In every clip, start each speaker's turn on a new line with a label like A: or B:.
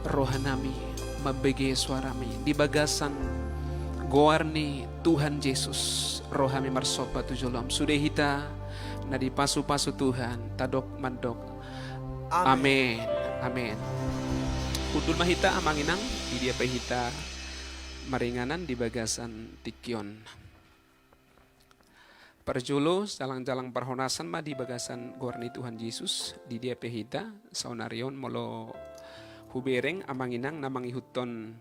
A: rohanami mabege suarami di bagasan goarni Tuhan Yesus rohami marsopa tujulam sudah hita na di pasu-pasu Tuhan tadok mandok. Amin. Amin. Udul mahita amanginang di dia pahita maringanan di bagasan tikion. Perjulo jalang-jalang perhonasan ma di bagasan gorni Tuhan Yesus di dia pehita saunarion molo hubereng amanginang namangi huton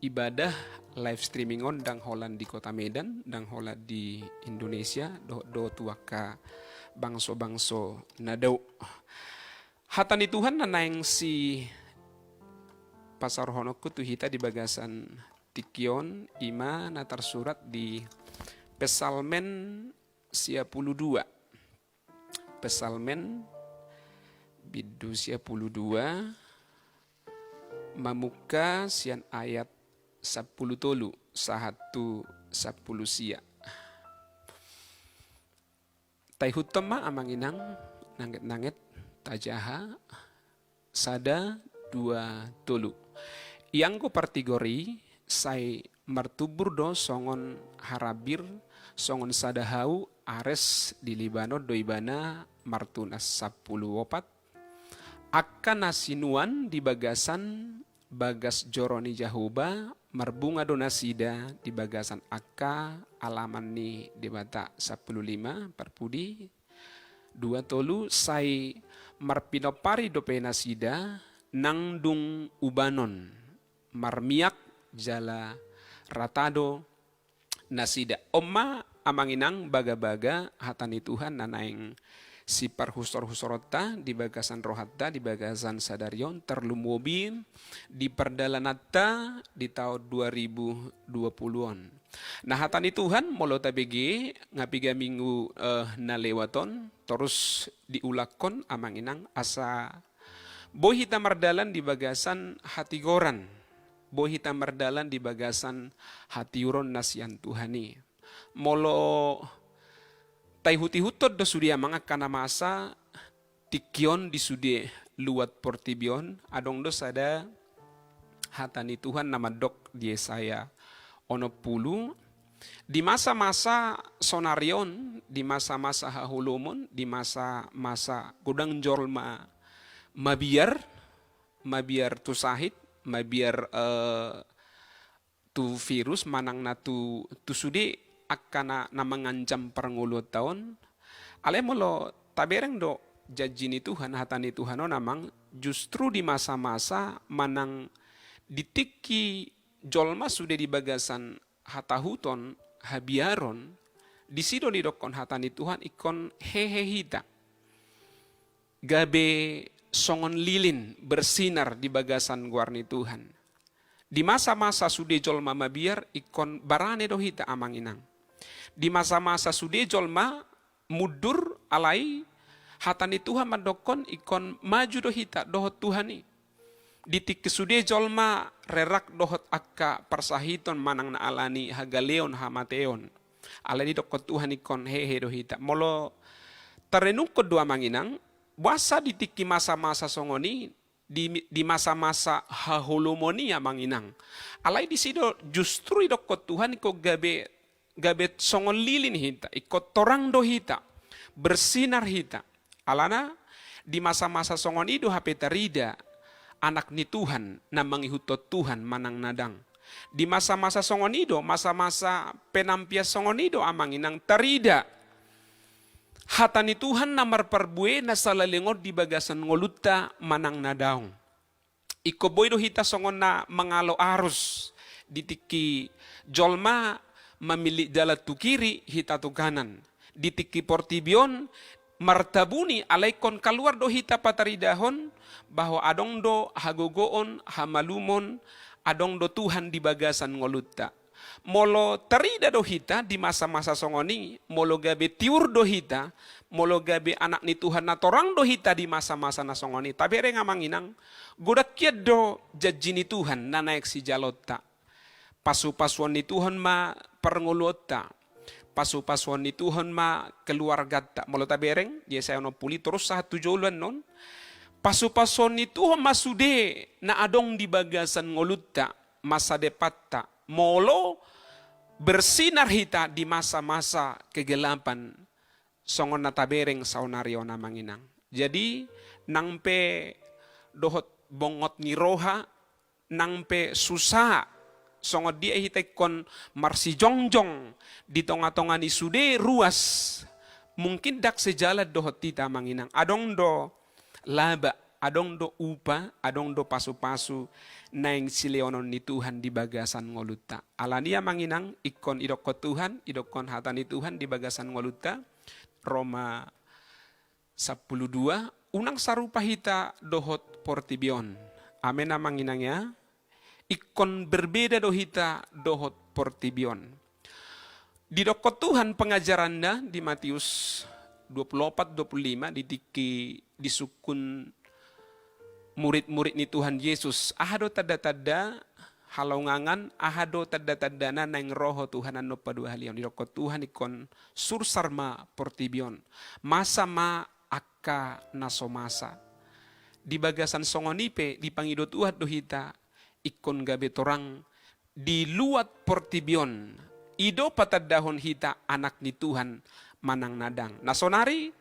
A: ibadah live streaming on dang holan di kota Medan dang hola di Indonesia do tuaka bangso nadau hatani Tuhan nanaeng si pasar honokku tu hita di bagasan tikion ima natar surat di Pesalmen 52 Pesalmen bidu 52 mamuka sian ayat 10 tolu sahatu 10 sia tai hutama amanginang nanget tajaha sada 2 tolu yang ko partigori sai martubur do songon harabir songon sadahau ares di Libano doibana martunas 10 wopat akan nasinuan di bagasan bagas joroni jahuba marbunga donasida di bagasan akka alaman ni di mata 15 perpudi 2 tolu sai marpinopari dopena sida nangdung ubanon marmiak jala ratado nasida omma amanginang baga-baga hatani Tuhan nanaing si parhusor-husorota di bagasan rohatta di bagasan sadarion terlumubi di perdalanata di tahun 2020-on. Nah hatani Tuhan molo tabege ngapiga minggu na lewaton terus diulakon amanginang asa boy hita mardalan di bagasan hati goran boy hita mardalan di bagasan hati uron nasian Tuhani molo tai huti-hutod do sudia mga kanamasa tikion di sudi luat portibion adong do sada hatani Tuhan nama dok di Yesaya ono pulu di masa-masa sonarion di masa-masa hahulumon di masa-masa gudang jolma mabiar tu sahid mabiar tu virus manang na tu sudi akana na mengancam perngulu tahun ale molo tabereng do jajini Tuhan hatani Tuhan no namang justru di masa-masa manang ditiki jolma sudah di bagasan hatahuton habiaron di sido di dokon hatani Tuhan ikon hehehita gabe songon lilin bersinar di bagasan guarni Tuhan di masa-masa sudah jolma mabiar ikon barane dohita amanginang di masa-masa sude jolma mudur alai hatani Tuhan madokon ikon maju dohita dohot Tuhani ditik sude jolma rerak dohot akka persahiton manang na alani hagaleon hamateon alani dokot Tuhan ikon hehe dohita molo terenuk kedua manginang wasa ditiki masa-masa songoni di masa-masa hahulumoni ya manginang alai di sido justru dokot Tuhan iko gabe songon lilin hita ikut torang do hita bersinar hita alana di masa-masa songon itu hape terida anak ni Tuhan na mangihutot Tuhan manang nadang di masa-masa songon itu masa-masa penampias songon itu amanginang terida hatani Tuhan namar perbue na salalengod di bagasan ngoluta manang nadaong iko boy do hita songon na mangalo arus ditiki jolma memilih jalan tu kiri hita tu kanan ditiki portibion martabuni alaikon keluar do hita pataridahon bahwa adong do hagogoon hamalumon adong do Tuhan di bagasan ngolutta molo terida do hita di masa-masa songoni molo gabe tiur do hita molo gabe anak ni Tuhan na torang do hita di masa-masa na songoni tapi re ngamanginang godak kied do jajini Tuhan na naik si jalotta pasu-pasuan ni Tuhan ma perngulota pasu-pasuan ni Tuhan ma keluarga tak molo tabereng Yesaya 60 terus 1 jolan non Pasu-pason itu masude na adong di bagasan ngolutta masa depatta molo bersinar hita di masa-masa kegelapan songon natabereng saunario na manginang. Jadi nangpe dohot bongot ni roha nangpe susah songot dia hitek kon marsi jongjong di tonga-tonga ni sude ruas mungkin dak sejalan dohot tita manginang adong do laba, adong do upa, adong do pasu-pasu naing sileonon ni Tuhan di bagasan ngoluta. Alania manginang ikon idokot Tuhan, idokon hatan ni Tuhan di bagasan ngoluta. Roma 12, unang sarupa hita dohot portibion. Amen manginangnya. Ikon berbeda do hita dohot portibion. Di dokot Tuhan pengajarannya di Matius 24-25 di sukun murid-murid ni Tuhan Yesus. Ahado tada-tada halongangan, ahado tada-tadana naing roho Tuhan anu padua halion. Diroko Tuhan ikon sursarma portibion. Masa ma akka nasomasa. Di bagasan songonipe, di pangido Tuhan dohita, ikon gabe torang di luat portibion. Ido patadahon hita anak ni Tuhan manang nadang. Nasonari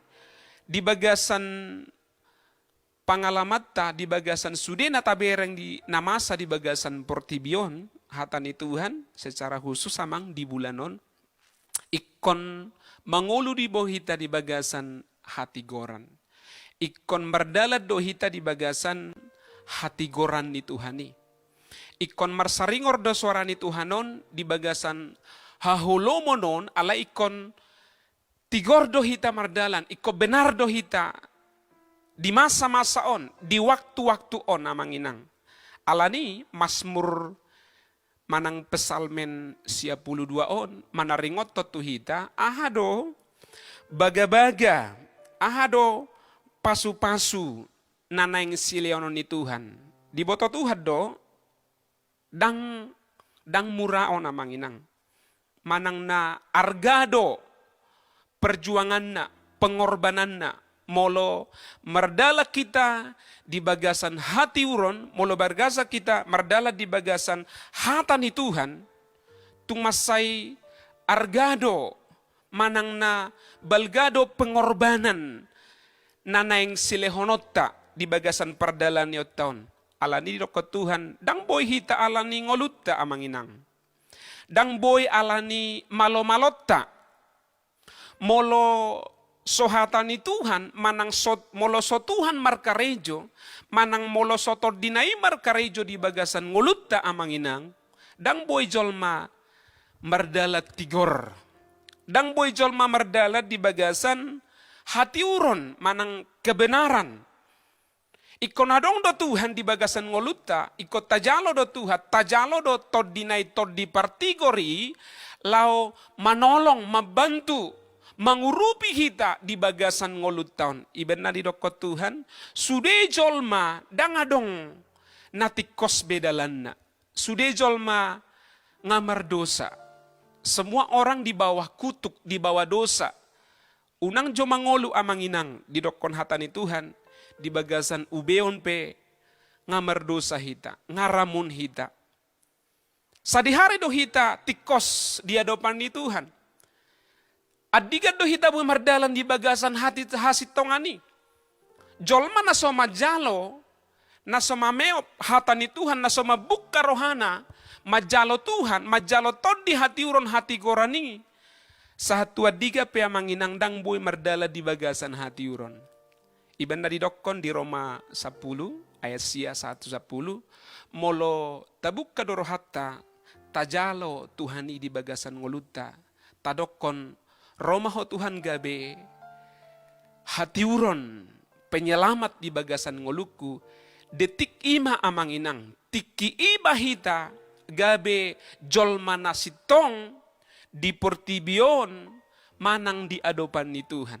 A: di bagasan pangalamatta di bagasan sude natabereng di namasa di bagasan portibion hatan ni Tuhan secara khusus samang di bulanon ikon mangulu di bohita di bagasan hati goran. Ikon berdalad dohita di bagasan hati goran ni Tuhani. Ikon marsaringor do suara ni Tuhanon di bagasan hahulomonon ala ikon tigor dohita mardalan, iko benar dohita di masa-masa on, di waktu-waktu on amanginang. Alani Mazmur manang pesalmen 52 on, manaringot totuhita, ahado baga-baga, ahado pasu-pasu nanaing sileonon ni Tuhan. Di boto Tuhan do, dang muraon amanginang. Manang na argado perjuangan na, pengorbanan na, molo merdala kita di bagasan hati uron, molo bergasa kita merdala di bagasan hata ni Tuhan, tumasay argado, manang na balgado pengorbanan, nanaing silehonotta di bagasan perdalan ni taon. Alani doko Tuhan, dang boy hita alani ngolutta amanginang. Dang boy alani malo-malotta. Molo sohatan ni Tuhan, manang molo so Tuhan markarejo, manang molo sotor dinai markarejo di bagasan ngolutta amanginang, dang boy jolma mardalat tigor. Dang boy jolma mardalat di bagasan hati uron, manang kebenaran. Ikon adong do Tuhan di bagasan ngolutta, ikot tajalo do Tuhan, tajalo do tod dinay tod di partigori, lao manolong, mabantu, mangurupi hita di bagasan ngolutaon. Iben na di dokot Tuhan, sude jolma dangadong natikos bedalan na. Sude jolma ngamar dosa. Semua orang di bawah kutuk, di bawah dosa. Unang jo mangolu amanginang di dokon hata ni Tuhan, di bagasan ubeon pe ngamar dosa hita, ngaramun hita. Sadihari do hita tikos di hadapan ni Tuhan. Adigan do hita bumardalan di bagasan hati hasit tongani. Jolma na soma jalo, na soma meop hata ni Tuhan, na soma bukka rohana, majalo Tuhan, majalo tod di hati uron hati gorani. Satu adiga pe manginang dang boy mardala di bagasan hati uron. Iban dari dokon di Roma 10 ayat sia 1-10 molo tabuk kadoro hatta tajalo Tuhani di bagasan ngoluta tadokon Roma ho Tuhan gabe hati uron penyelamat di bagasan ngoluku detik ima amanginang tiki iba hita gabe jolma nasitong di portibion manang di adopan ni Tuhan.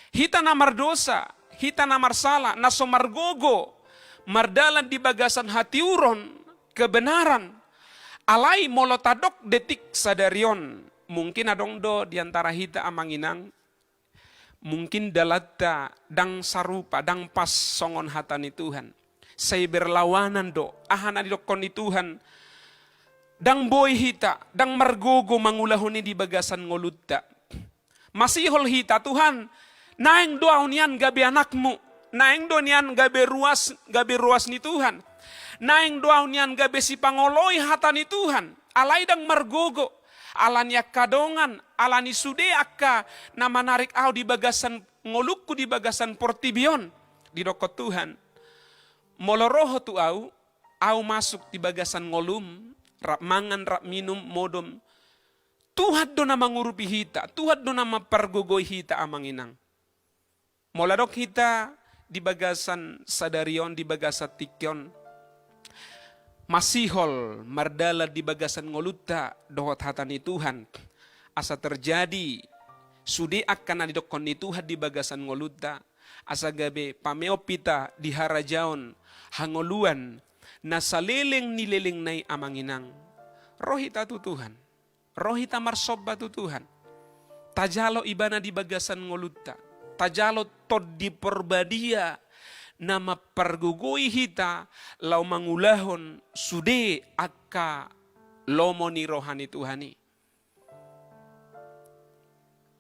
A: Hita namar dosa, hita namar salah, nasomargogo, mardalan di bagasan hati uron, kebenaran. Alai molotadok detik sadarion. Mungkin adong do diantara hita amanginang, Mungkin dalata dang sarupa dang pas songon hatani Tuhan. Saya berlawanan do ahana di dokon ni Tuhan. Dang boy hita, dang margogo mangulahuni di bagasan ngolutta. Masihol hita Tuhan, naeng doa nian gabe anakmu, naeng doa nian gabe ruas ni Tuhan. Naeng doa nian gabe si pangoloi hata ni Tuhan. Alai dang margogo, alania kadongan, alani sude akka na manarik au di bagasan ngolukku di bagasan portibion di dokot Tuhan. Moloroho tu au masuk di bagasan ngolum, rap mangan, rap minum, modom. Tuhan do na mangurupi hita, Tuhan do na mapargogoi hita amanginang. Moladok hita di bagasan sadarion, di bagasan tikyon. Masihol mardala di bagasan ngoluta dohot hatani Tuhan. Asa terjadi sudi akan adidokon ni Tuhan di bagasan ngoluta. Asa gabe pameopita di harajaon hangoluan na saleleng nileleng nai amanginang. Rohita tu Tuhan. Rohita marsoba tu Tuhan. Tajalo ibana di bagasan ngoluta. Tajalo tod di perbadia. Nama pergugui hita lau mangulahon sude akka lomoni rohani Tuhani.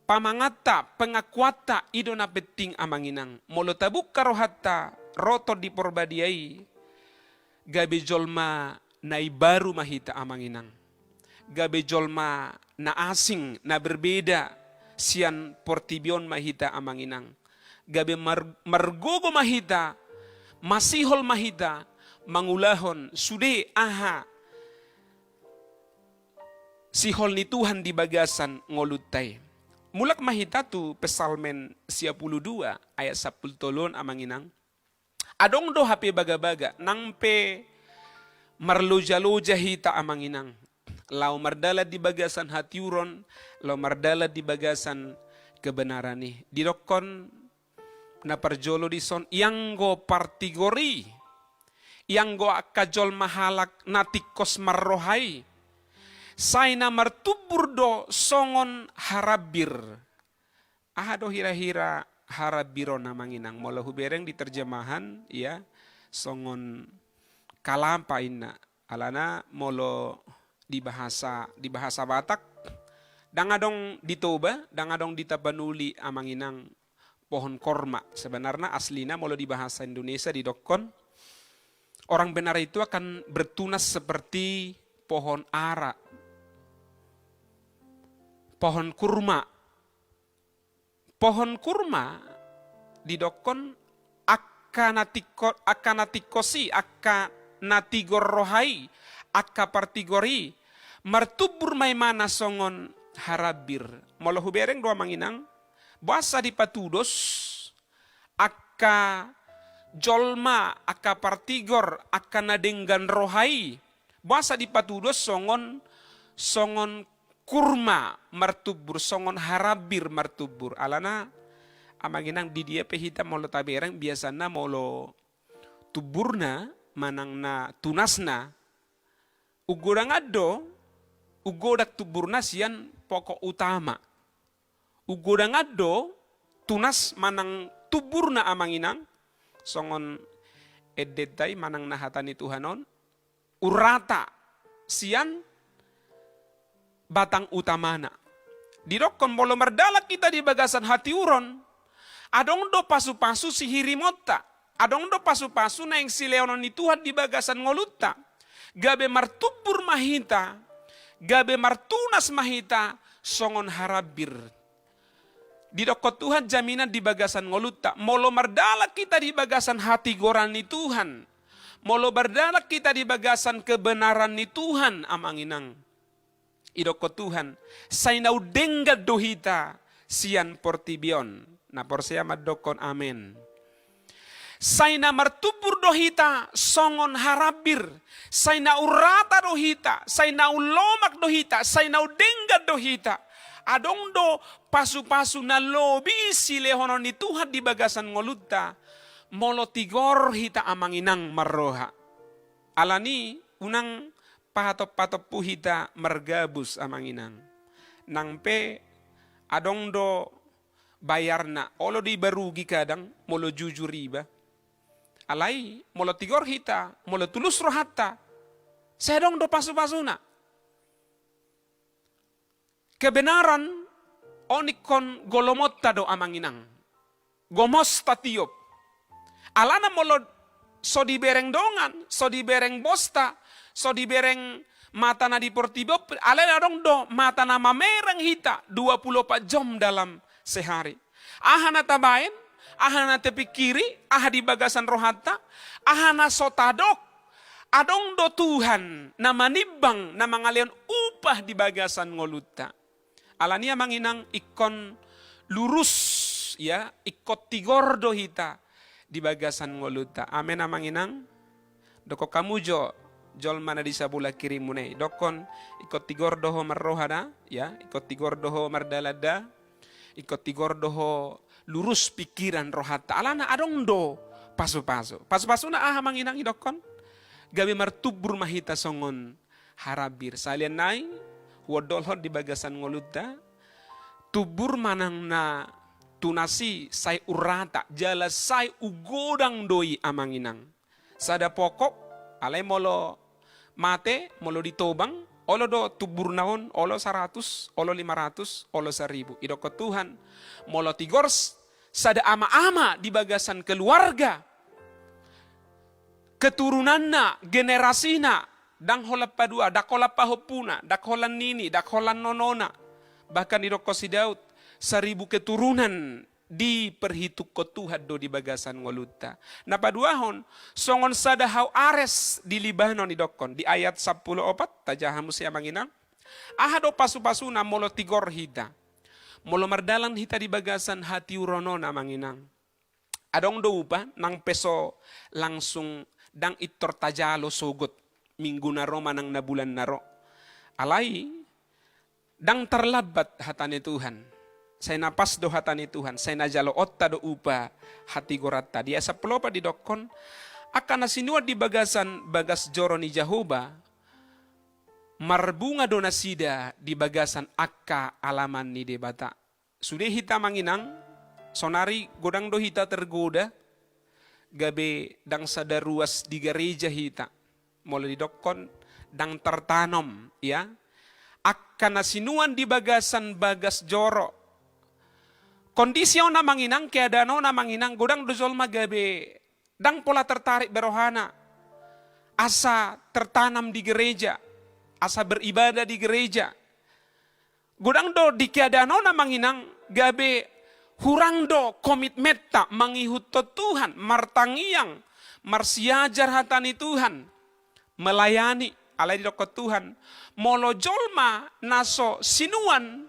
A: Pamangata pengakuata idona beting amanginang. Molo tabuk karohata roto di porbadiai. Gabe jolma nai baru mahita amanginang. Gabe jolma na asing na berbeda sian portibion mahita amanginang. Gabe margogo mahita, masihol mahita, mangulahon, sude aha. Sihol ni Tuhan di bagasan ngolutay. Mulak mahita tu pesalmen 52 ayat 10 amanginang. Adong do hape baga-baga, nangpe marloja-loja hita amanginang. Lau mardala di bagasan hatiuron, lau mardala di bagasan kebenaran nih. Didokon na parjolo di son yang go partigori yang go akajol mahalak natikos marrohai saina martubur do songon harabir ahado hira-hira harabiro namanginang mola hubereng di terjemahan ya songon kalampa inna alana molo di bahasa Batak dangadong ditoba dangadong ditabanuli amanginang pohon korma. Sebenarnya aslinya kalau di bahasa Indonesia di dokon, orang benar itu akan bertunas seperti pohon ara, pohon kurma. Pohon kurma di dokon akanatikosi, akanatigorrohai, akapartigori, martubur may mana songon harabir. Molo hubereng doa manginang, basa di patudos, akka jolma, akka partigor, akka nadenggan rohai. Basa di patudos songon kurma martubur, songon harabir martubur. Alana amaginang di dia pehita molo taberang biasana molo tuburna manang na tunasna. Ugodang addo, ugodak tuburna sian pokok utama. Ugodang addo tunas manang tuburna amanginang songon edetai manang nahatani Tuhanon urata sian batang utamana. Dirokon bolo merdalak kita di bagasan hati uron. Adong do pasu-pasu si hirimota. Adong do pasu-pasu na yang si leonon ni Tuhan di bagasan ngoluta. Gabe martubur mahita. Gabe martunas mahita songon harabir. Didokot Tuhan jaminan di bagasan ngoluta. Molo merdalak kita di bagasan hati goran ni Tuhan. Molo berdalak kita di bagasan kebenaran ni Tuhan amanginang. Idokot Tuhan. Sainau denggad dohita sian portibion. Na porsea madokon amen. Saina martubur dohita songon harabir. Saina urata dohita. Saina ulomak dohita. Saina denggad dohita. Adong do pasu-pasu na lobi si lehonon ni Tuhan di bagasan ngoluta. Molo tigor hita amanginang marroha. Alani unang pahatop-patop puhita margabus amanginang. Nangpe adong do bayarna olo di barugi kadang molo jujur riba. Alai molo tigor hita, molo tulus rohatta. Sedong do pasu-pasuna. Kebenaran onikon golomotta do amanginang. Gomos tatiop. Alana molo so dibereng dongan, so dibereng bosta, so dibereng mata na di portibop, alana dong do mata na mamereng hita 24 jam dalam sehari. Ahana tabain, ahana tepikiri, aha di bagasan rohata, ahana sotadok, adong do Tuhan na manibang na mangalian upah di bagasan ngoluta. Alania manginang ikon lurus ya, ikot tigordo hita di bagasan ngoluta. Amen amanginang. Doko kamu jol mana di sabula kiri munei. Dokon ikot tigordo ho marrohada ya, ikot tigordo ho mardalada, ikot tigordo ho lurus pikiran rohata. Alana adong do pasu-pasu. Pasu-pasu na aha manginang idokon. Gabi martubur mahita songon harabir. Salian nai wodolhot di bagasan ngoluta. Tubur manang na tunasi say urata jala say ugodang doi amanginang. Sada pokok alay molo mate molo ditobang olo do tubur naon olo 100 olo 500 olo 1000 idoko Tuhan molo tigors sada ama-ama di bagasan keluarga keturunanna generasina dang holap padua dakolap pahopuna dakholan nini dakholan nonona bahkan idoko si Daud 1000 keturunan diperhituk ko Tuhan do di bagasan ngoluta. Napaduahon, songon sadahau ares di Libanon idokon. Di ayat 14 tajahamu siya manginang. Ahado pasu-pasuna molo tigor hita. Molo mardalan hita di bagasan hati urono na manginang. Adong do upa nang peso langsung dang itor tajalo sogot. Minggu naro manang na bulan naro. Alai, dang terlabat hatani Tuhan. Saya napas do hatani Tuhan, saya najalo otta do upa hati gorata. Dia saplopa di dokon, akan nasinua di bagasan bagas joro ni Jahoba, marbunga do nasida di bagasan akka alaman ni debata. Sudah hita manginang, sonari godang do hita tergoda, gabe dang sadaruas di gereja hita. Mulai di dokon, dang tertanam, ya. Akan nasinuan di bagasan bagas joro, kondisyon na manginang, keadaan na manginang, godang dozol magabe, dang pola tertarik berohana, asa tertanam di gereja, asa beribadah di gereja. Godang do di keadaan na manginang, gabe hurang do komitmeta mangihut Tuhan, martangiang, marsiajar hatani Tuhan, melayani, alai di Tuhan, molo jolma naso sinuan,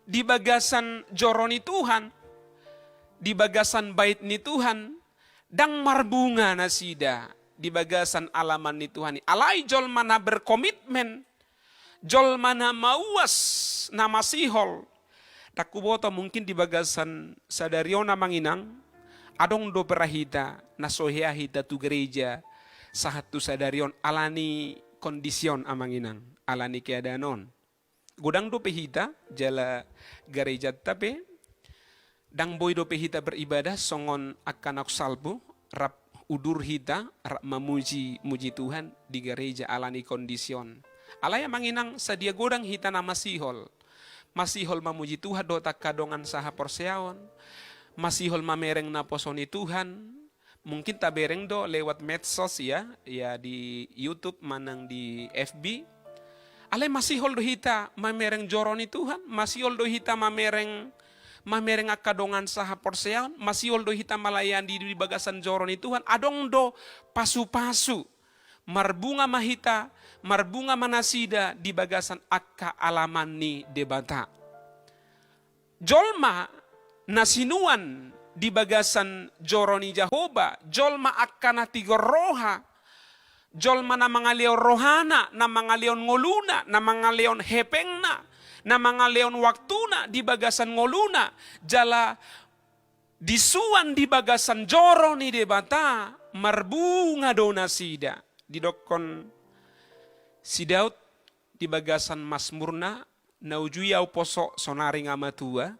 A: di bagasan joroni Tuhan, di bagasan bait ni Tuhan, dang marbunga nasida, di bagasan alaman ni Tuhan. Alai jol mana berkomitmen, jol mana mauas na masihol. Takuboto mungkin di bagasan sadariona manginang, adong do berahita, nasohea hita tu gereja, sahatu sadarion alani kondisyon amanginang, alani keadaanon. Godang do pehita jala gereja tapi dang boy do pehita beribadah songon akan aku salbu rap udur hita rap memuji Tuhan di gereja alani kondisyon. Alaya manginang sadia godang hita na masihol memuji Tuhan do tak kadongan saha porseaon, masihol mamereng na posoni Tuhan. Mungkin tabereng do lewat medsos ya di YouTube manang di FB. Alay masih holdo hita mamereng joroni Tuhan, masih holdo hita mamereng akadongan saha porsean, masih holdo hita malayan di bagasan joroni Tuhan, adong do pasu-pasu, marbunga mahita, marbunga manasida di bagasan akka alaman ni debata. Jolma nasinuan di bagasan joroni Jahoba, jolma akka natigoroha, jolma na mga leon rohana, na mga leon ngoluna, na mga leon hepengna, na mga leon waktuna di bagasan ngoluna, jala disuan di bagasan joro ni debata, marbunga do nasida. Didokon si Daud di bagasan Masmurna, naujuyaw poso sonari nga matua,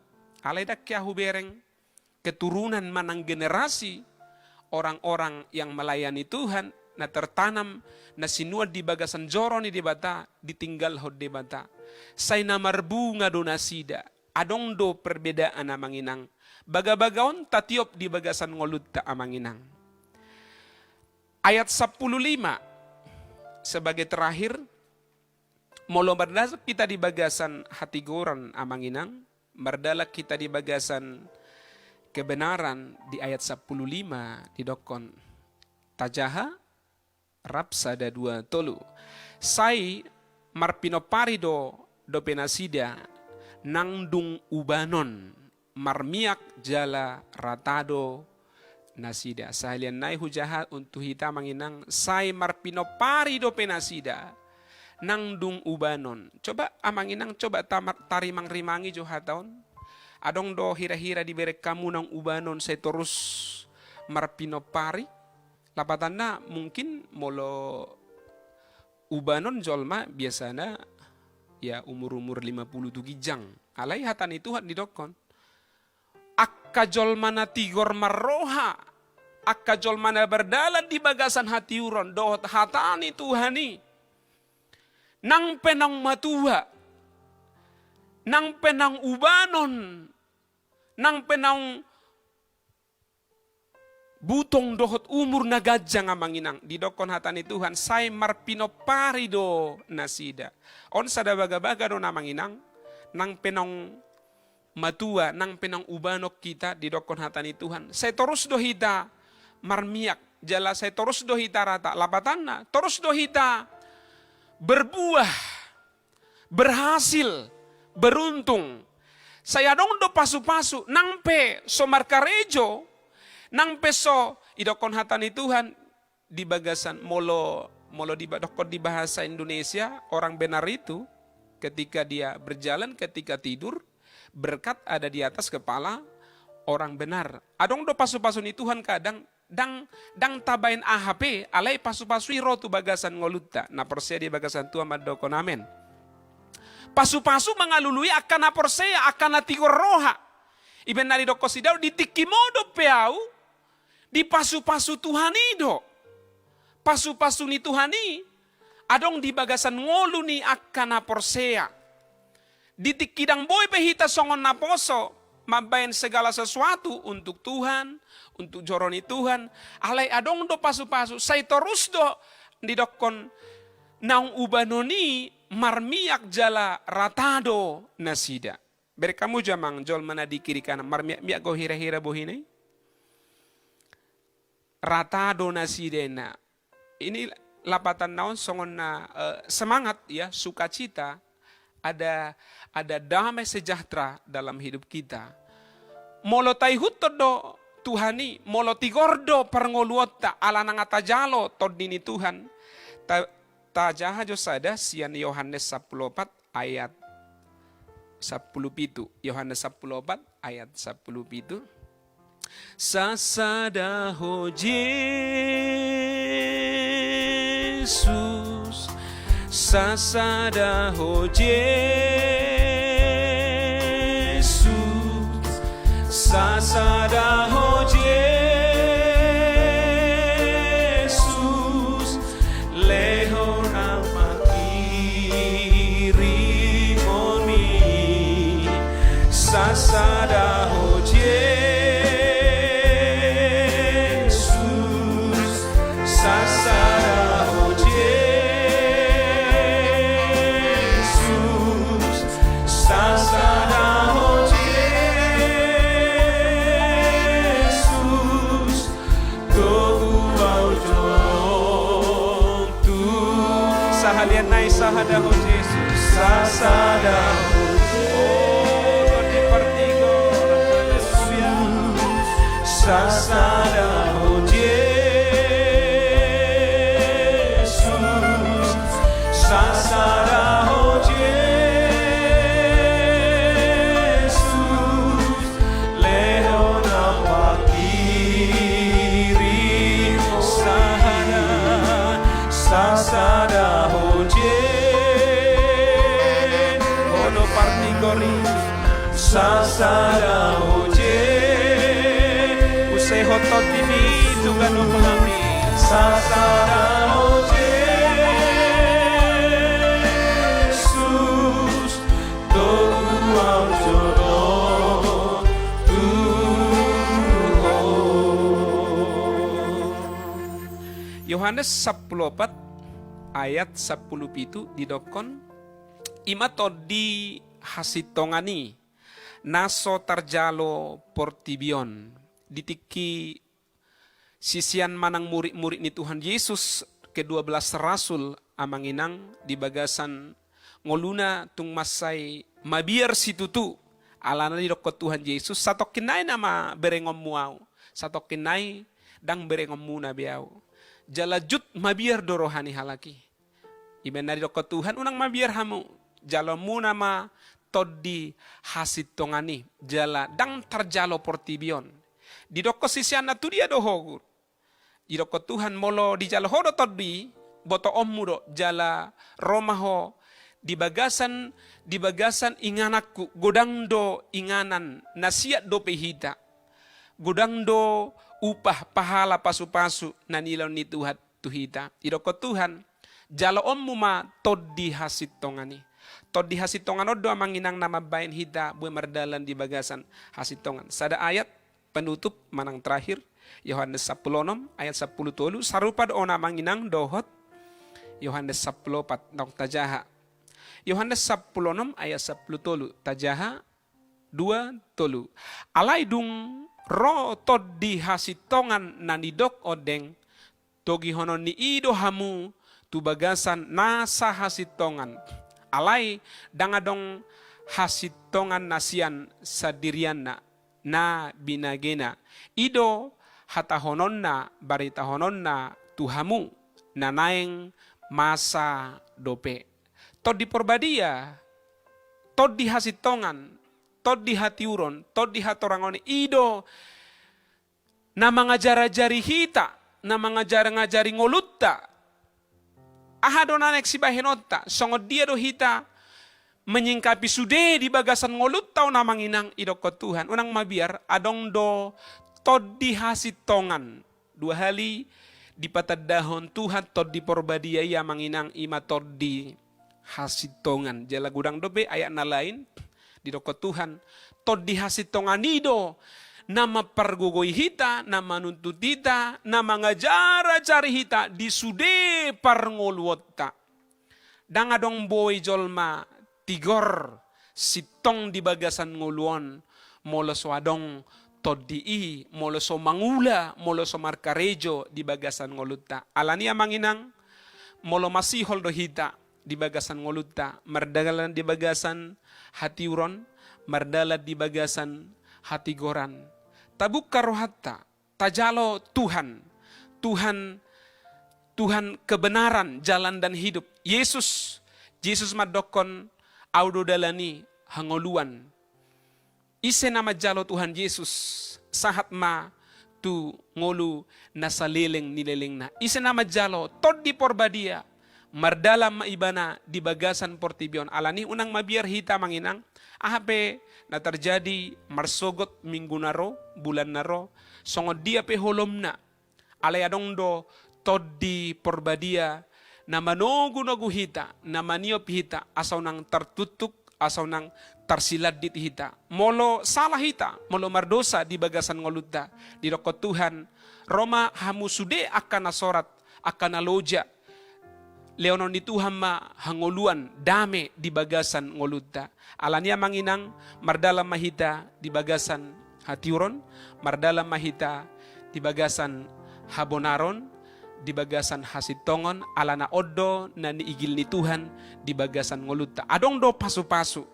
A: alai dakya hubereng keturunan manang generasi orang-orang yang melayani Tuhan na tertanam na sinuad di bagasan joro ni di bata ditinggal hod di bata say na marbunga do nasida adong do perbedaan amanginang baga-bagaon tatiop di bagasan ngolutta amanginang. Ayat 15 sebagai terakhir molo berdasar kita di bagasan hati goran amanginang berdalak kita di bagasan kebenaran di ayat 15 didokon tajaha rapsada 2 tolu sai marpinoparido do penasida nangdung ubanon marmiak jala ratado nasida sahalian nai hujahat untuk hita manginang sai marpinoparido penasida nangdung ubanon. Coba amanginang coba tarimang rimangi jo hataon adong do hira-hira diberek kamu nang ubanon saya terus marpinopari lapatanna mungkin molo ubanon jolma biasana ya umur-umur 50 tu gijang alai hatan itu hat didokon akka jolmana tigor marroha akka jolmana berdalan di bagasan hati uron dohot hatani Tuhani nang penang matua nang penang ubanon nang penang butong dohot umur nagajang amanginang didokon hatani Tuhan say marpinoparido nasida on sada baga-baga do namanginang nang penang matua nang penang ubanok kita didokon hatani Tuhan say terus do hita marmiak jala say terus do hita rata lapatanna terus do hita berbuah berhasil beruntung saya dong do pasu-pasu nang pe so markarejo nang peso idokon hatani Tuhan di bagasan molo didokon di bahasa Indonesia orang benar itu ketika dia berjalan ketika tidur berkat ada di atas kepala orang benar adong do pasu-pasu ni Tuhan kadang dang tabain AHP alai pasu-pasui rotu bagasan ngolutta na persea di bagasan tua madokon amen pasu-pasu mengalului akan aporsea akan atigor roha iben nari doko sidau ditikimodo peau di pasu-pasu Tuhani do pasu-pasu ni Tuhani adong di bagasan ngolu ni akan aporsea ditikidang boy pehita songon naposo mabain segala sesuatu untuk Tuhan untuk joroni Tuhan alai adong do pasu-pasu say terus do didokon naung ubanoni marmiak jala ratado nasida berkamu jamang jol mana di kiri kanan marmiak go hira-hira bohine ratado nasidena ini lapatan naon songon na semangat ya sukacita ada damai sejahtera dalam hidup kita molo taihutto do Tuhani molo tigordo parngoluotta ala nangata jalo todini Tuhan tajaha jo sada sian Yohanes 14 ayat 17 Yohanes 14 ayat 17 sasada ho Jesus sasada ho Jesus sasada ho Jesus leho nama kiri moni sasada ho Jesus sasada ho Jesus sasada ho sahalian nai sahada ho Jesus sasada ho oh di pertigo haleluya sasada ho Jesus sasada ho Jesus leona pakiri sahada sasada ono partigori sasada koto timi tugan upami sasaramo Jesus Tuhan jodoh Yohanes 14 ayat 17 didokon ima todi hasitongani naso tarjalo portibion ditiki sisian manang murid-murid ni Tuhan Yesus ke-12 rasul amanginang di bagasan ngoluna tung masay mabiar situtu alana di dokot Tuhan Yesus satok kinay nama berengom muau satok kinay dang berengom muna biau jalajut mabiar dorohani halaki iben di dokot Tuhan unang mabiar hamu jalo muna ma todi hasitongani jala dang tarjalo portibion di dokot sisian tu dia dohogur di dokot Tuhan molo di jalo hodo todi boto ommudo jala romaho di bagasan inganakku godang do inganan nasiat do pehita godang do upah pahala pasu-pasu nanilaw ni Tuhan tuhita idoko Tuhan jalo ommu ma toddi hasitongani toddi hasitongan odo amanginang nama bain hita buat merdalan di bagasan hasitongan sada ayat penutup manang terakhir Yohanes 10 ayat 10 tolu sarupa do amanginang dohot Yohanes 10 nok tajaha Yohanes 10 ayat 10 tolu tajaha 2 tolu alai dung ro toddi hasitongan nanidok odeng togi honon ni ido hamu tu bagasan nasa hasitongan alai dangadong hasitongan nasian sadiriana na binagena ido hatahononna baritahononna tuhamu nanaeng masa dope tod di porbadia tod di hasitongan tod di hatiuron tod di hatorangoni ido na mangajari hita na ngajari ngolutta ahado nanek si bahenota songod dia do hita menyingkapi sude di bagasan ngolutta na manginang idoko Tuhan unang mabiar adong do tod di hasitongan dua hali di patadahon Tuhan tod di porbadia ya manginang ima tod di hasitongan jala gudang dobe ayat na lain di doko Tuhan tod di hasitongan ido nama pergogoi hita nama nuntut hita nama ngajara cari hita di sude parngolwota danga dong boy jolma tigor sitong di bagasan ngoluon molo swadong todi i molo so mangula molo so markarejo di bagasan ngoluta alania manginang molo masihol do hita di bagasan ngoluta mardagalan di bagasan hatiuron mardalat di bagasan hatigoran tabuk karohatta tajalo Tuhan kebenaran jalan dan hidup Yesus madokon audo dalani hangoluan ise nama jalo Tuhan Yesus sahat ma tu ngolu nasaleleng nileleng na ise nama jalo tod di porbadia mardalam maibana di bagasan portibion alani unang mabiar hita manginang ahape na terjadi marsogot minggu naro bulan naro songod dia pe holomna alayadong do tod di porbadia na manogu-nogu hita na maniop hita asaw nang tertutuk asaw nang tarsilat dit hita molo salah hita molo mardosa di bagasan ngoluta di dokot Tuhan Roma hamu sude akan nasorat akan naloja leonon di Tuhan ma hangoluan dame di bagasan ngoluta alania manginang mardalam mahita di bagasan hatiuron mardalam mahita di bagasan habonaron di bagasan hasitongon alana oddo na niigil ni Tuhan di bagasan ngoluta adong do pasu-pasu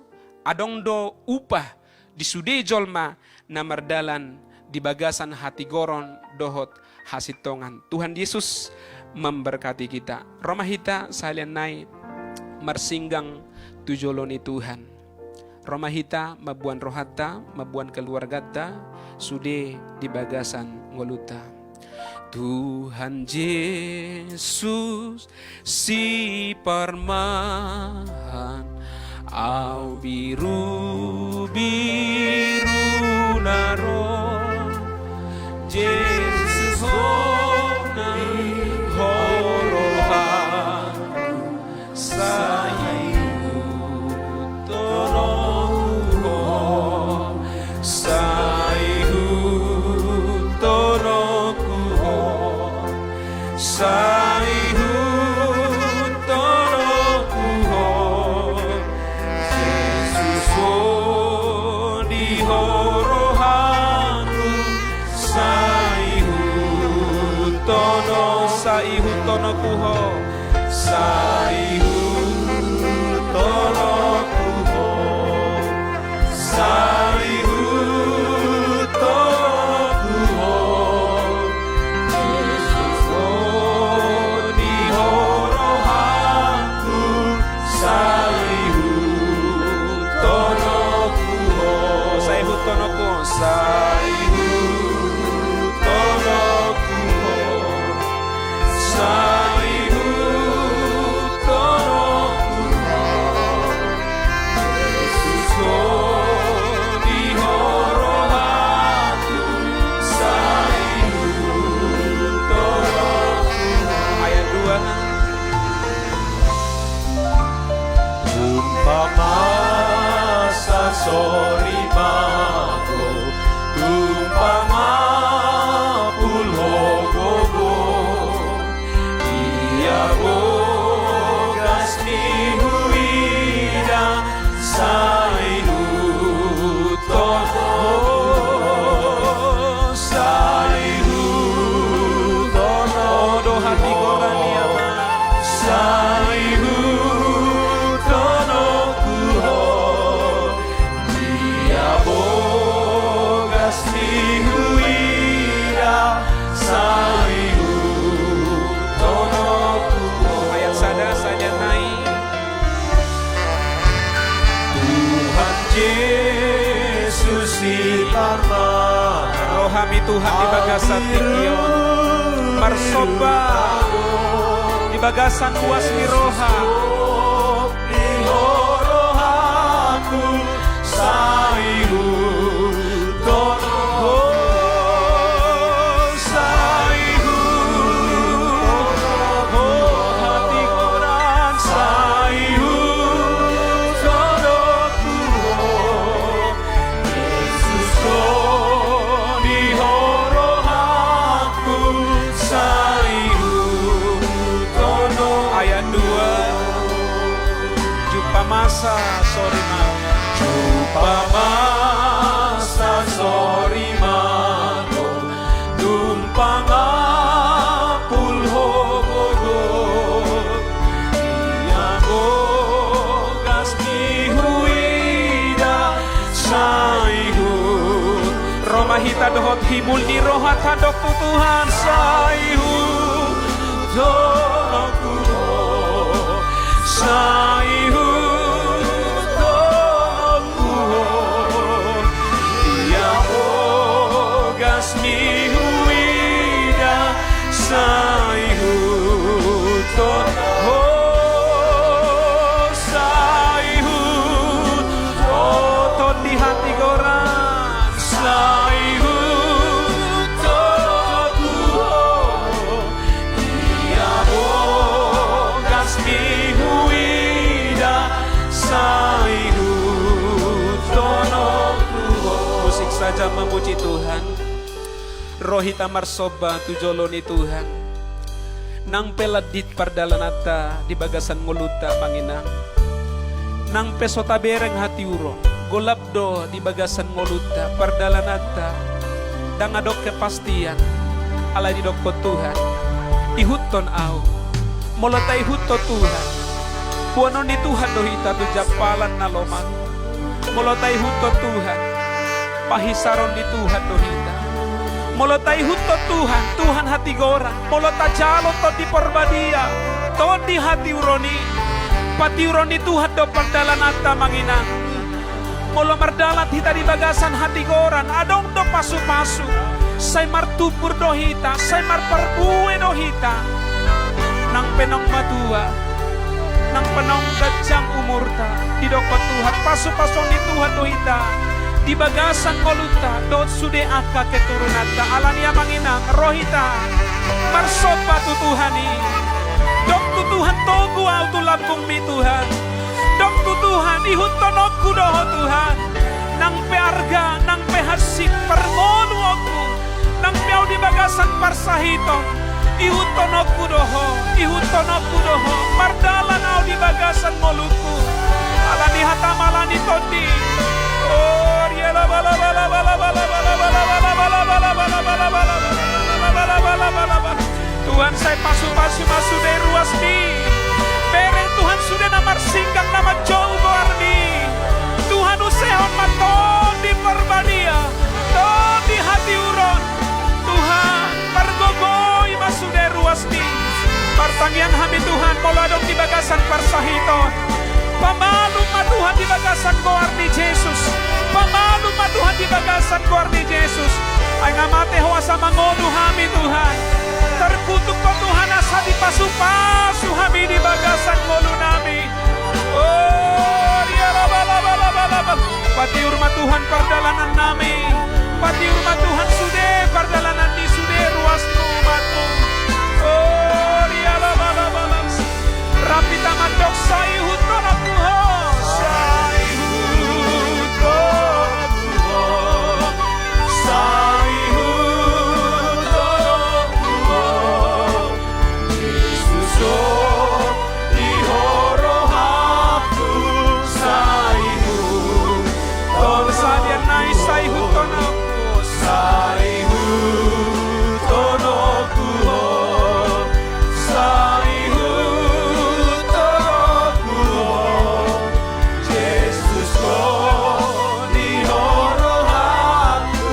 A: adong do upah di sude jolma na mardalan di bagasan hatigoron dohot hasitongan Tuhan Yesus memberkati kita Roma hita salian nai marsinggang tujolo ni Tuhan Roma hita mabuan rohata mabuan keluargata sude di bagasan ngoluta Tuhan Yesus si parmahan au biru naro
B: Saihu tolokuho, Saihu tolokuho, Yesus ni horohaku, Saihu tolokuho,
A: Saihu tonoku,
B: Saihu tolokuho, Saihu tolokuho, Yesus ni horohaku, Saihu tolokuho.
A: ayat 2.
B: Umpama sasoribako, umpama pulhogogo, ia bogas mihuida, Saihu tono, Saihu tono,
A: Doha tigorani ama.
B: Saihu tono kuho, dia bogas mihuida, Saihu tono kuho.
A: Ayat sada saja naik.
B: Tuhan Yesus si Parmana,
A: Rohami Tuhan di bagasan tinggion. Marsoba di bagasan luas ni roha.
B: di horohaku, Saihu tono, Saihu tono, hati koran, Saihu tono kuho, Yesus di horohaku, Saihu tono.
A: Ayat 2. Jumpa masa sorry mau.
B: Jumpa masa sorimano, tumpang apul hogogo, ia bogas mihuida, Saihu.
A: Romahita dohot himul di roha tadok tu Tuhan.
B: Saihu tolokuho, Saihu tolokuho, ia bogas mihuida, Saihu tolokuho, Saihu
A: Otot di hati goran.
B: Saihu tolokuho, ia bogas mihuida, Saihu tolokuho.
A: Musik saja memuji Tuhan. Rohita marsoba tujoloni Tuhan. Nang peladit pardalanata di bagasan ngoluta manginang. Nang pesota bereng hati uro. Golabdo di bagasan ngoluta pardalanata. Dang adok kepastian. Ala di dokko Tuhan. Ihuton au. Molata ihuto Tuhan. Buanon di Tuhan dohita tu japalan naloman. Molata ihuto Tuhan. Pahisaron di Tuhan dohita. Molota ihuto Tuhan, Tuhan hati gorang. Molota jalo to di porbadia, to di hati uroni. Pati uroni Tuhan do pardalanata manginang. Molo mardalat hita di bagasan hati goran, adong do pasu-pasu. Say martupur dohita, say marparbue dohita. Nang penong matua, nang penong gajang umurta. Di dokot Tuhan, pasu-pasong di Tuhan dohita. Di bagasan koluta, dot sude aka keturunata. Alania manginang, rohita. Marsopa tu Tuhani. Dok tu Tuhan togu au tu lambung mi Tuhan. Dok tu Tuhan, ihutonokku doho Tuhan. Nang pearga, nang pehasik perngonu aku. Nang piau di bagasan parsahito. Ihutonokku doho, mardalan au di bagasan moluku. Alani hata malani todi. Oh, riela bala bala bala bala bala bala bala bala bala bala bala bala bala bala bala bala. Tuhan saya pasu-pasu masuk dari ruas di. moladong di bagasan parsahiton. Pamalum matuhan di bagasan goar ni Jesus. Pamalum matuhan di bagasan goar ni Jesus. Ay ngamate huasa mangono hami Tuhan. Terkutuk ko Tuhan asa di pasu-pasu hami di bagasan ngolu nami. Oh, ya rabalabalabalabalab. Pati urma Tuhan perdalanan nami. Pati urma Tuhan sude perdalanan di sude ruas rumahmu. Oh, ya rabalabalab. Rapi taman dok sayuh tonak Tuhan. Sayuh tonak Tuhan. Sayuh tonak Tuhan. Yesus oh dihorohaku sayuh. Tol sadian nai sayuh tonak. Sayuh tonak Tuhan. Sayuh tonak Tuhan. Yesus oh dihorohaku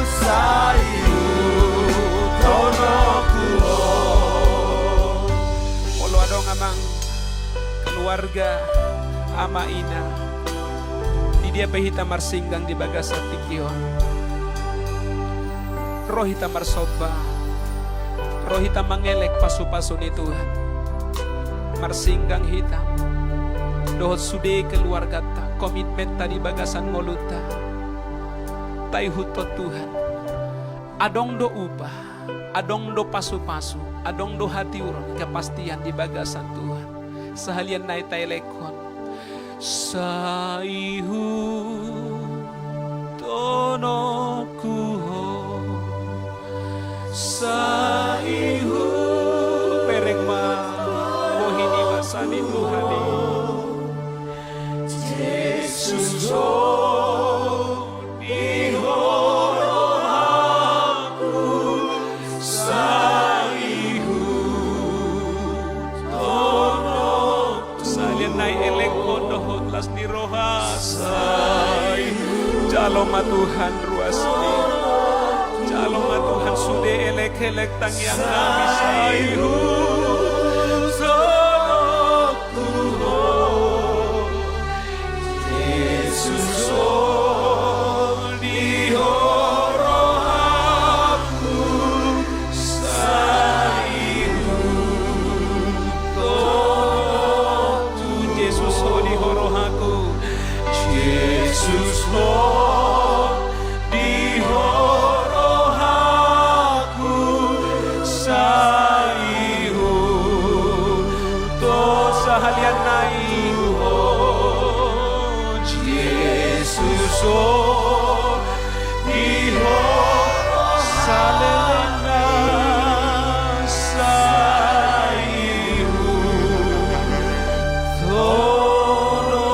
A: sayuh tonak Tuhan. Polo adong amang keluarga ama ina di dia pehita marsinggang di bagasa tikion. Rohita marsoba, rohita mangelek pasu-pasu ni Tuhan. Marsinggang hitam, dohot sude keluarga ta, komitmen ta di bagasan ngoluta. Tai hutot Tuhan, adong do upah, adong do pasu-pasu, adong do hati urang kepastian di bagasan Tuhan. Sehalian nai tai lekon, saihu tonokuho. Saihu pereng ma mohini basani Tuhani Yesus oh dihorohaku saihu tono salian nai elek kondohot las ni roha saihu jaloma Tuhan ruasni jaloma Tuhan sude elek-elek tangyang nami sayhu tonak Tuhan. Yesus oh dihorohaku sayhu tonak Tuhan. Yesus oh dihorohaku. Yesus oh dihorohaku sayhu to sahalian naihu oh Yesus oh dihorohaku salelena sayhu tonoku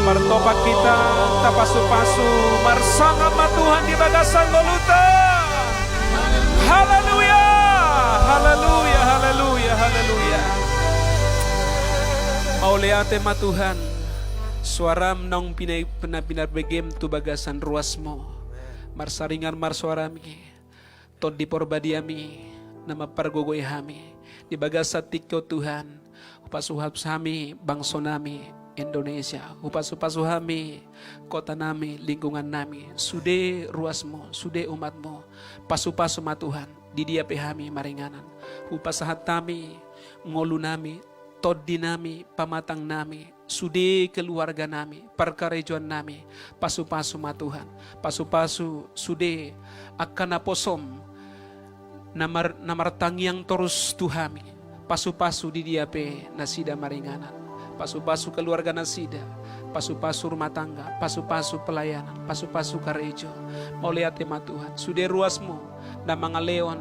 A: martopak kita tapasu-pasu marsangap Tuhan di bagasan ngoluta. Haleluya, haleluya, haleluya, haleluya. Mauliate ma Tuhan, suaram nang pinar begem tu bagasan ruasmo. Marsaringan marsuarami, tod di porbadiami, nama pargogoy hami. Di bagasa tikyo Tuhan, upasuhap sami, bangso nami, Indonesia, upasu-pasu hami, kota nami, lingkungan nami, sude ruasmu, sude umatmu, pasu-pasu ma Tuhan, di dia pehami maringanan, upasahat nami, ngolu nami, toddi nami, pamatang nami, sude keluarga nami, perkarejuan nami, pasu-pasu ma Tuhan, pasu-pasu sude akan aposom, namar tangyang terus Tuhami, pasu-pasu di dia pe nasida maringanan. Pasu-pasu keluarga nasida, pasu-pasu rumah tangga, pasu-pasu pelayanan, pasu-pasu karejo. Mau lihat tema Tuhan, sudah ruasmu, na mga leon,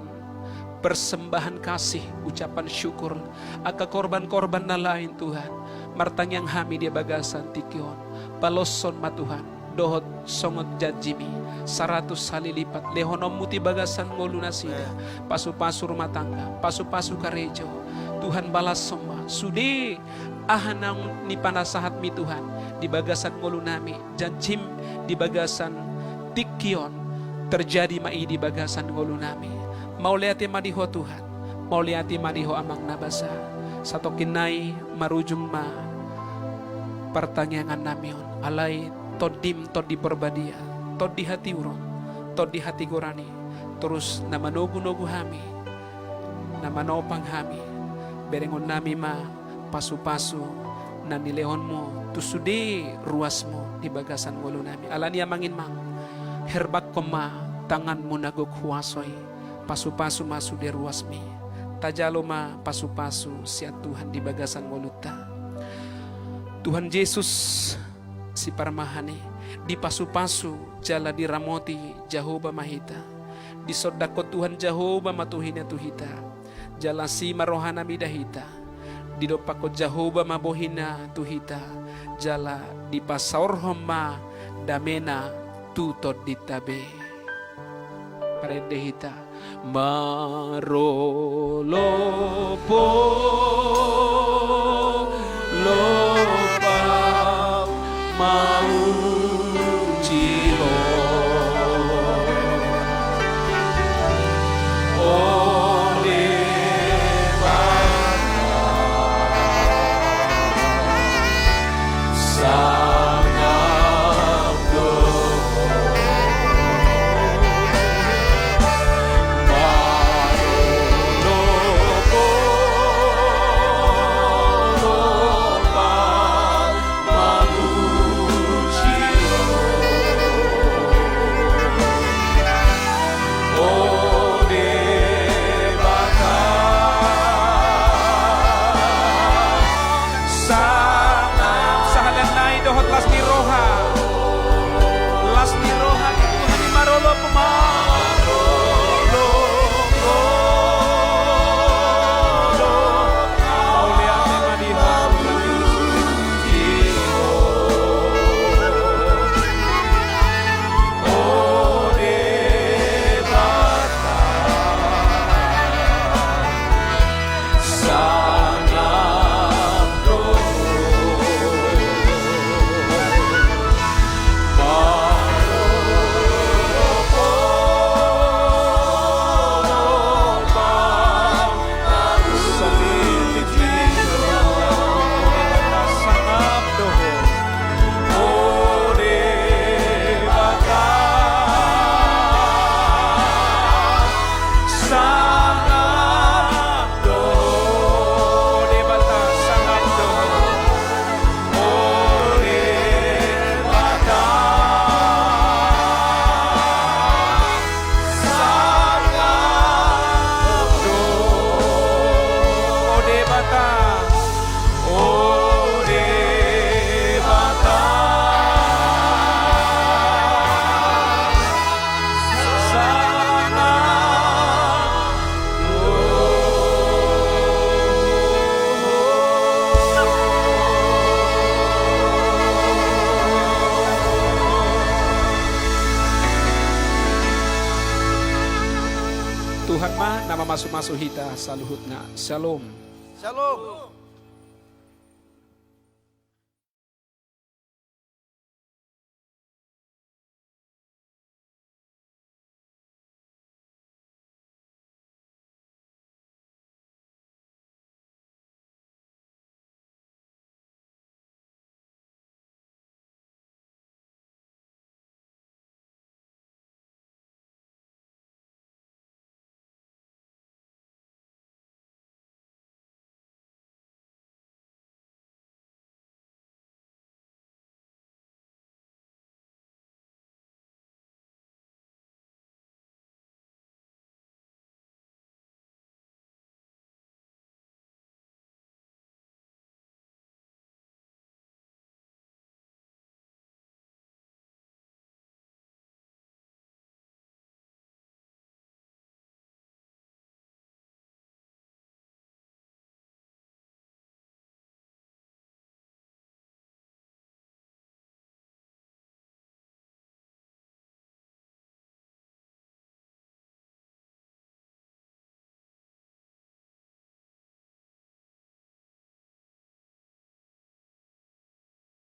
A: persembahan kasih, ucapan syukur, aka korban-korban na lain Tuhan. Martang yang hami dia bagasan tikion, paloson ma Tuhan, dohot songot jajimi, 100 kali lipat, lehonom muti bagasan ngolu nasida, pasu-pasu rumah tangga, pasu-pasu karejo. Tuhan balas semua, sudi ahanang ni panasahat mi Tuhan, di bagasan ngolu nami, janjim di bagasan tikion, terjadi mai di bagasan ngolu nami. Mau lihat ma diho Tuhan, Mauliati maniho amang nabasa. Sato kinay marujung ma pertanyaan namion. Alay todim todi berbadia. Todi hati uron. Todi hati gorani. Terus nama nogu-nogu hami. Nama nopang hami. Berengon nami ma pasu-pasu. Nanilehon mo. Tusude ruasmu di bagasan walo nami. Alania mangin mang. Herbak koma tanganmu nagok huasoy. Pasu-pasu masu de ruasmi. Tajalo ma pasu-pasu siat Tuhan di bagasan waluta. Tuhan Yesus si parmahani di pasu-pasu jala di ramoti Jehovah mahita. Di sodako Tuhan Jehovah matuhina tuhita. Jala si marohana midahita. Di dopako Jehovah mabohina tuhita. Jala di pasaurhom ma damena tutot ditabe. Parendehita. Marolopo lopa mau cilo Tuhan ma nama masu-masu hita saluhut na. Shalom.
C: Shalom.